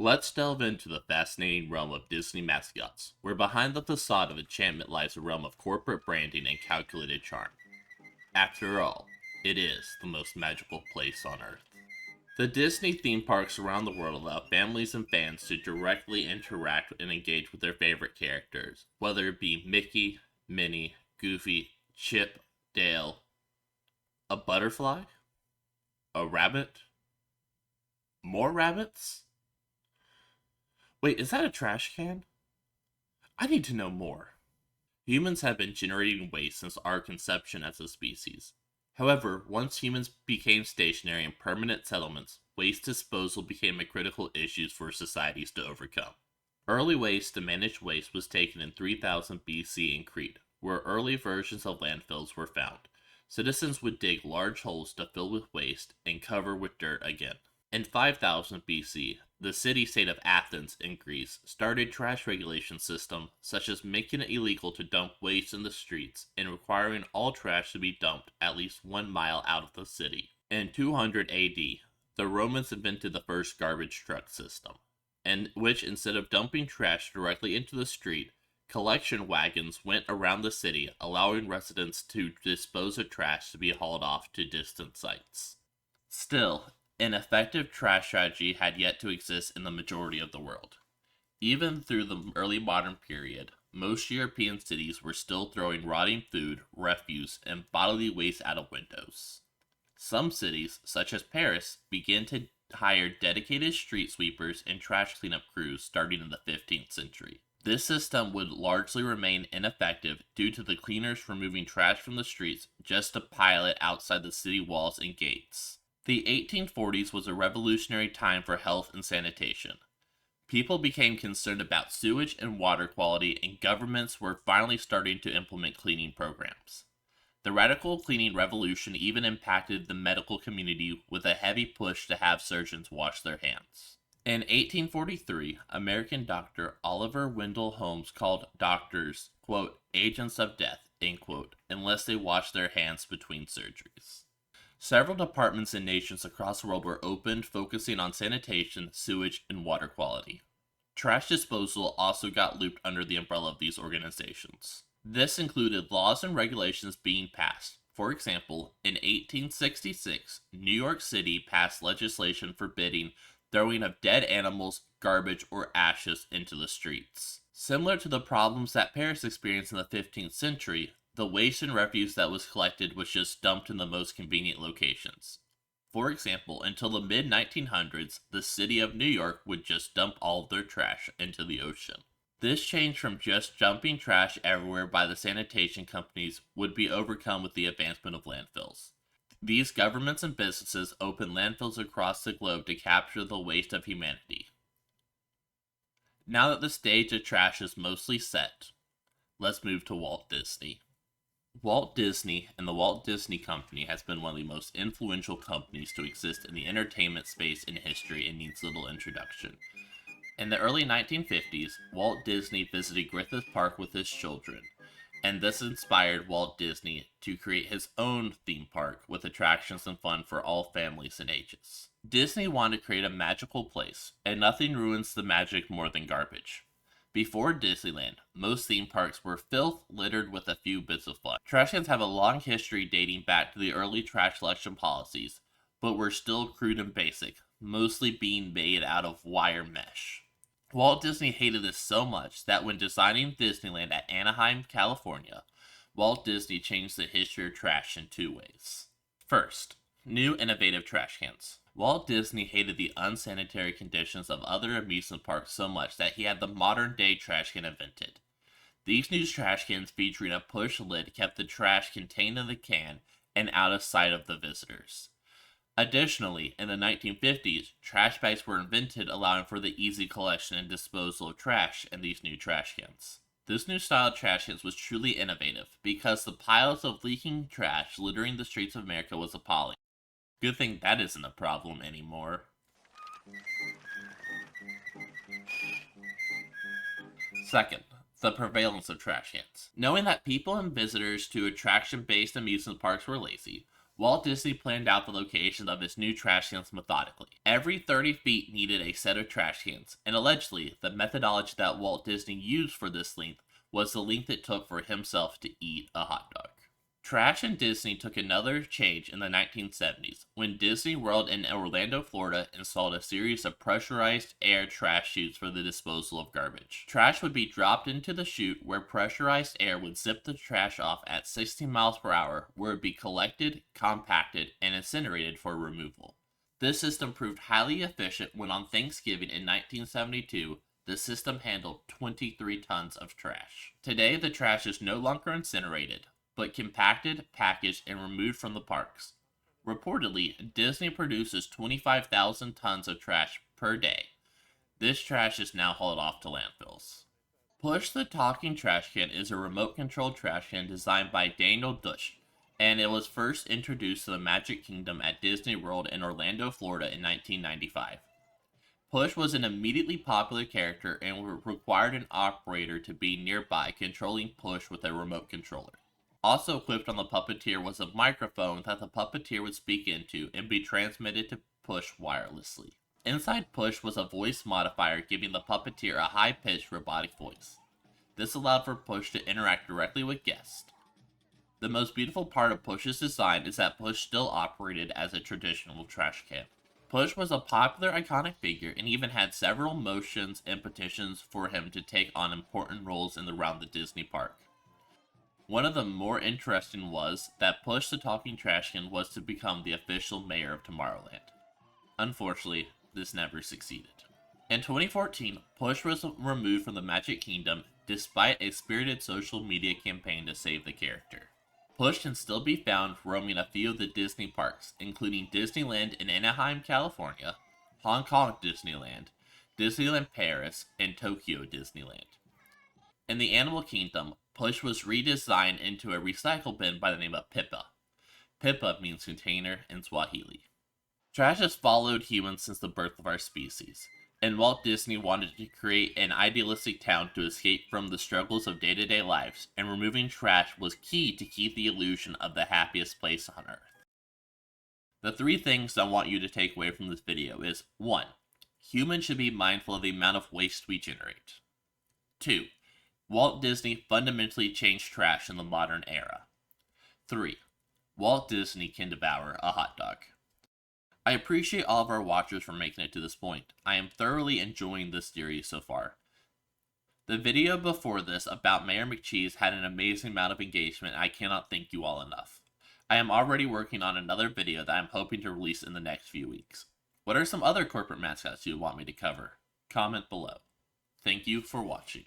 Let's delve into the fascinating realm of Disney mascots, where behind the facade of enchantment lies a realm of corporate branding and calculated charm. After all, it is the most magical place on Earth. The Disney theme parks around the world allow families and fans to directly interact and engage with their favorite characters, whether it be Mickey, Minnie, Goofy, Chip, Dale, a butterfly, a rabbit, more rabbits? Wait, is that a trash can? I need to know more. Humans have been generating waste since our conception as a species. However, once humans became stationary in permanent settlements, waste disposal became a critical issue for societies to overcome. Early ways to manage waste was taken in 3000 BC in Crete, where early versions of landfills were found. Citizens would dig large holes to fill with waste and cover with dirt again. In 5000 BC, the city-state of Athens in Greece started trash regulation systems such as making it illegal to dump waste in the streets and requiring all trash to be dumped at least 1 mile out of the city. In 200 AD, the Romans invented the first garbage truck system, in which instead of dumping trash directly into the street, collection wagons went around the city, allowing residents to dispose of trash to be hauled off to distant sites. Still, an effective trash strategy had yet to exist in the majority of the world. Even through the early modern period, most European cities were still throwing rotting food, refuse, and bodily waste out of windows. Some cities, such as Paris, began to hire dedicated street sweepers and trash cleanup crews starting in the 15th century. This system would largely remain ineffective due to the cleaners removing trash from the streets just to pile it outside the city walls and gates. The 1840s was a revolutionary time for health and sanitation. People became concerned about sewage and water quality, and governments were finally starting to implement cleaning programs. The radical cleaning revolution even impacted the medical community with a heavy push to have surgeons wash their hands. In 1843, American doctor Oliver Wendell Holmes called doctors, quote, agents of death, end quote, unless they washed their hands between surgeries. Several departments in nations across the world were opened, focusing on sanitation, sewage, and water quality. Trash disposal also got looped under the umbrella of these organizations. This included laws and regulations being passed. For example, in 1866, New York City passed legislation forbidding throwing of dead animals, garbage, or ashes into the streets. Similar to the problems that Paris experienced in the 15th century, the waste and refuse that was collected was just dumped in the most convenient locations. For example, until the mid-1900s, the city of New York would just dump all of their trash into the ocean. This change from just dumping trash everywhere by the sanitation companies would be overcome with the advancement of landfills. These governments and businesses opened landfills across the globe to capture the waste of humanity. Now that the stage of trash is mostly set, let's move to Walt Disney. Walt Disney and the Walt Disney Company has been one of the most influential companies to exist in the entertainment space in history and needs little introduction. In the early 1950s, Walt Disney visited Griffith Park with his children, and this inspired Walt Disney to create his own theme park with attractions and fun for all families and ages. Disney wanted to create a magical place, and nothing ruins the magic more than garbage. Before Disneyland, most theme parks were filth littered with a few bits of fun. Trash cans have a long history dating back to the early trash collection policies, but were still crude and basic, mostly being made out of wire mesh. Walt Disney hated this so much that when designing Disneyland at Anaheim, California, Walt Disney changed the history of trash in two ways. First, new innovative trash cans. Walt Disney hated the unsanitary conditions of other amusement parks so much that he had the modern-day trash can invented. These new trash cans featuring a push lid kept the trash contained in the can and out of sight of the visitors. Additionally, in the 1950s, trash bags were invented, allowing for the easy collection and disposal of trash in these new trash cans. This new style of trash cans was truly innovative, because the piles of leaking trash littering the streets of America was appalling. Good thing that isn't a problem anymore. Second, the prevalence of trash cans. Knowing that people and visitors to attraction-based amusement parks were lazy, Walt Disney planned out the locations of his new trash cans methodically. Every 30 feet needed a set of trash cans, and allegedly, the methodology that Walt Disney used for this length was the length it took for himself to eat a hot dog. Trash in Disney took another change in the 1970s when Disney World in Orlando, Florida installed a series of pressurized air trash chutes for the disposal of garbage. Trash would be dropped into the chute where pressurized air would zip the trash off at 60 miles per hour, where it would be collected, compacted, and incinerated for removal. This system proved highly efficient when on Thanksgiving in 1972, the system handled 23 tons of trash. Today, the trash is no longer incinerated, but compacted, packaged, and removed from the parks. Reportedly, Disney produces 25,000 tons of trash per day. This trash is now hauled off to landfills. Push the Talking Trash Can is a remote-controlled trash can designed by Daniel Dush, and it was first introduced to the Magic Kingdom at Disney World in Orlando, Florida in 1995. Push was an immediately popular character and required an operator to be nearby controlling Push with a remote controller. Also equipped on the Puppeteer was a microphone that the Puppeteer would speak into and be transmitted to Push wirelessly. Inside Push was a voice modifier giving the Puppeteer a high-pitched robotic voice. This allowed for Push to interact directly with guests. The most beautiful part of Push's design is that Push still operated as a traditional trash can. Push was a popular iconic figure and even had several motions and petitions for him to take on important roles around the Disney park. One of the more interesting was that Push the Talking Trash Can was to become the official mayor of Tomorrowland. Unfortunately, this never succeeded. In 2014, Push was removed from the Magic Kingdom despite a spirited social media campaign to save the character. Push can still be found roaming a few of the Disney parks, including Disneyland in Anaheim, California, Hong Kong Disneyland, Disneyland Paris, and Tokyo Disneyland. In the Animal Kingdom, Push was redesigned into a recycle bin by the name of Pippa. Pippa means container in Swahili. Trash has followed humans since the birth of our species, and Walt Disney wanted to create an idealistic town to escape from the struggles of day-to-day lives, and removing trash was key to keep the illusion of the happiest place on Earth. The 3 things I want you to take away from this video is 1. Humans should be mindful of the amount of waste we generate. 2. Walt Disney fundamentally changed trash in the modern era. 3. Walt Disney can devour a hot dog. I appreciate all of our watchers for making it to this point. I am thoroughly enjoying this series so far. The video before this about Mayor McCheese had an amazing amount of engagement, and I cannot thank you all enough. I am already working on another video that I am hoping to release in the next few weeks. What are some other corporate mascots you want me to cover? Comment below. Thank you for watching.